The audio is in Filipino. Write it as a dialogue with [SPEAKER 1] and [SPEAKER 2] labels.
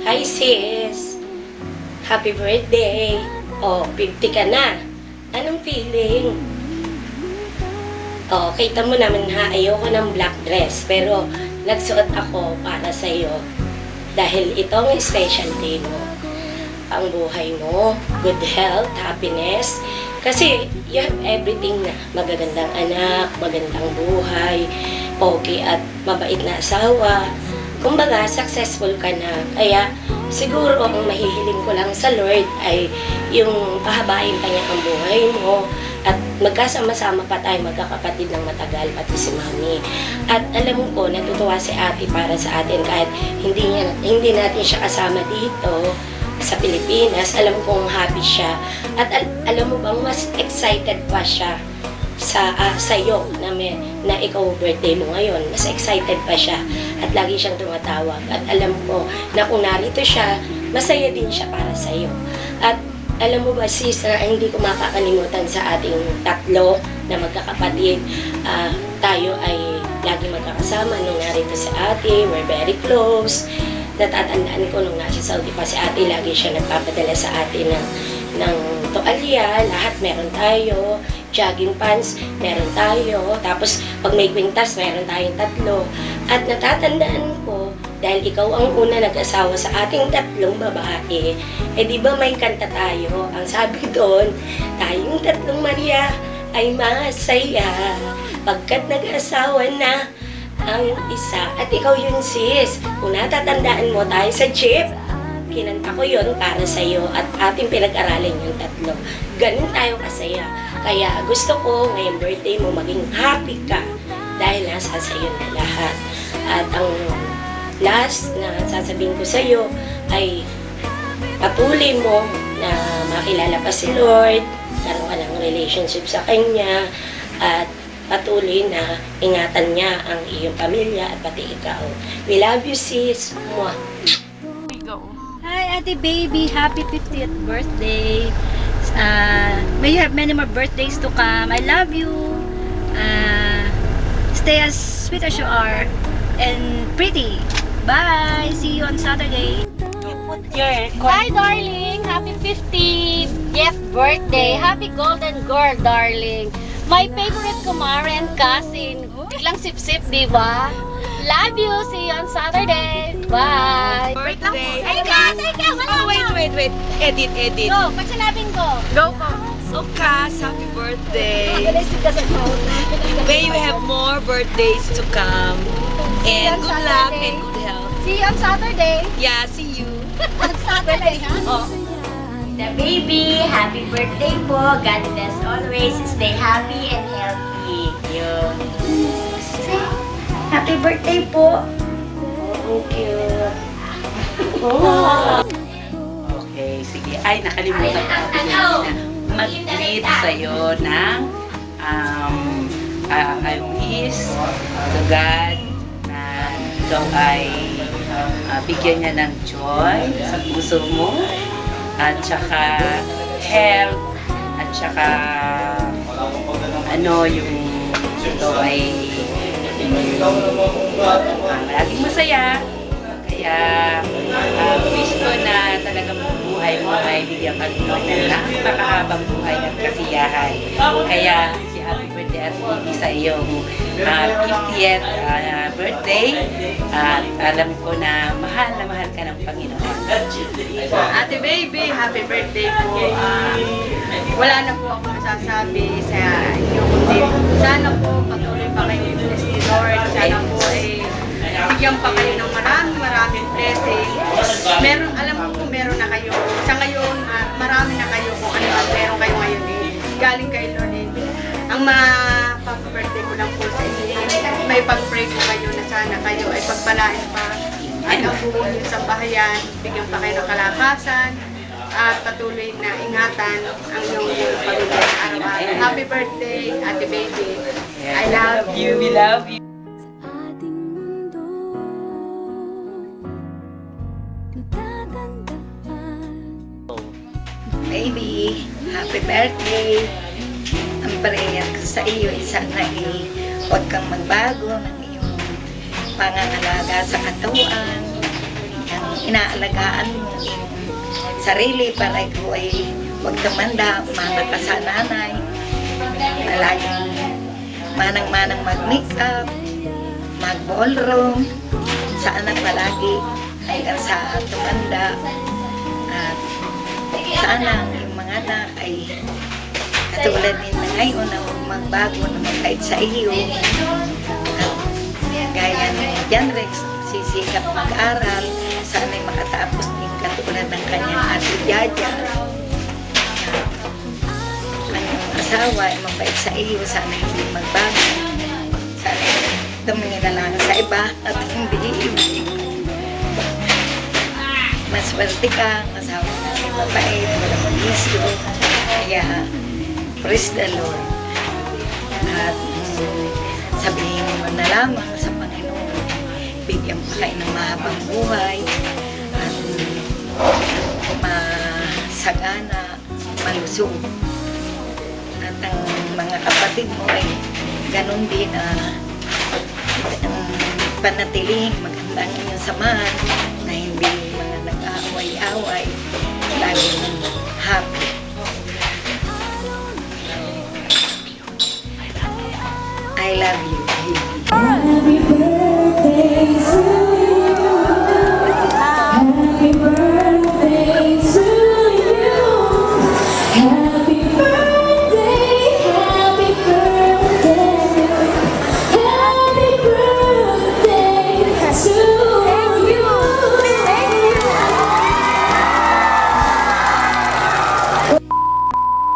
[SPEAKER 1] Hi sis! Happy birthday! Oh, 50 ka na. Anong feeling? Oh, kita mo naman ha, ayoko ng black dress. Pero nagsuot ako para sa'yo. Dahil ito ang special day mo. Ang buhay mo, good health, happiness. Kasi you have everything na. Magagandang anak, magandang buhay, pogi at mabait na asawa. Kumbaga, successful ka na. Kaya, siguro ang mahihiling ko lang sa Lord ay yung pahabain pa niya ang buhay mo at magkasama-sama pa tayo magkakapatid ng matagal, pati si Mami. At alam ko, natutuwa si Ate para sa atin kahit hindi natin siya kasama dito sa Pilipinas. Alam kong happy siya. At alam mo bang mas excited pa siya sa'yo na ikaw birthday mo ngayon. Mas excited pa siya at lagi siyang tumatawag. At alam ko na kung narito siya, masaya din siya para sa'yo. At alam mo ba sis, hindi ko makakalimutan sa ating tatlo na magkakapatid. Tayo ay lagi magkakasama nung narito si Ate. We're very close. Natatandaan ko nung nasa Saudi pa si Ate, lagi siya nagpapadala sa atin ng toalya. Lahat meron tayo. Jogging pants, meron tayo. Tapos, pag may kwintas, meron tayong tatlo. At natatandaan ko, dahil ikaw ang una nag-asawa sa ating tatlong babae, di ba may kanta tayo? Ang sabi doon, tayong tatlong Maria ay masaya pagkat nag-asawa na ang isa. At ikaw yun sis, kung natatandaan mo tayo sa jeep, kinanta ko yun para sa'yo at ating pinag-aralan yung tatlo. Ganun tayo kasaya. Kaya gusto ko ngayong birthday mo maging happy ka dahil nasa sa'yo na lahat. At ang last na sasabihin ko sa'yo ay patuloy mo na makilala pa si Lord, karoon ka ng relationship sa Kanya, at patuloy na ingatan niya ang iyong pamilya at pati ikaw. We love you sis. Mwah.
[SPEAKER 2] Hi, Ate Baby. Happy 50th birthday. May you have many more birthdays to come. I love you. Stay as sweet as you are and pretty. Bye. See you on Saturday.
[SPEAKER 3] Hi, darling. Happy 50th birthday. Happy golden girl, darling. My favorite kumare and cousin. Biglang sip-sip, di ba? Love you. See you on Saturday. Bye.
[SPEAKER 4] Birthday.
[SPEAKER 3] Ay, ka.
[SPEAKER 4] Oh, wait. Edit.
[SPEAKER 3] Go. Pag sinabing go.
[SPEAKER 4] Go po. So, Cass, happy birthday. May you have more birthdays to come. And good luck and good health.
[SPEAKER 3] See you on Saturday.
[SPEAKER 4] Yeah, see you.
[SPEAKER 3] On Saturday, ha?
[SPEAKER 4] Oh.
[SPEAKER 5] The baby, happy birthday po. God bless always. Stay happy and healthy. Yun. Happy birthday po.
[SPEAKER 1] Thank you.
[SPEAKER 6] Okay, sige. Ay, nakalimutan ko na mag-greet sa'yo ng I wish to God na ikaw ay bigyan niya ng joy sa puso mo at saka health at saka yung ito ay laging masaya. Kaya wish ko na talagang buhay mo ay bigyan ka ng napakahabang buhay at kasiyahan. Kaya si happy birthday at hindi sa iyong 50th birthday at alam ko na mahal ka ng Panginoon.
[SPEAKER 4] Ate Baby, happy birthday po. Wala na po ako masasabi sa inyo kundi sana po patuloy pa kayo bless ni Lord. Sana po bigyan pa kayo ng maraming blessing. Alam ko meron na kayo. Sa ngayon, marami na kayo kung ano ang meron kayo ngayon galing kay Lord Ang pang-birthday ko lang po sa inyo, may pag-pray ko kayo na sana kayo ay pagpalain pa at ang buo niyo sa bahayan, bigyan pa kayo ng kalakasan at patuloy na ingatan ang iyong pamilya sa araw-araw. Happy birthday, Ate Baby. I love you.
[SPEAKER 6] We love you.
[SPEAKER 2] Baby, happy birthday. Ang prayer ko sa iyo ay sana huwag kang magbago ng iyong pangangalaga sa katawan. Ang
[SPEAKER 7] inaalagaan mo yung sarili para ikaw ay huwag tumanda, umana ka sa nanay, na laging manang-manang mag-makeup, mag-ballroom, sana palagi hanggang sa tumanda. At sana yung mga anak ay katulad din na ngayon na magbago na magkait sa iyo. At gaya ni John Rex, sisikap mag-aral, sana'y makatapos din katulad ng kanyang ate Jaja. Kanyang asawa ay mabait sa iyo, sana hindi magbago. Sana tumingin na lang sa iba at hindi maswerte ka, asawa na mabait, walang mag-isyo. Kaya, praise the Lord. At sabihin mo na lamang sa Panginoon, bigyan pa kayo ng mahabang buhay at masagana, malusog. At ang mga kapatid mo ay ganun din panatiling magandang inyong samahan na hindi mga nag-aaway-away, laging happy. I love you, baby.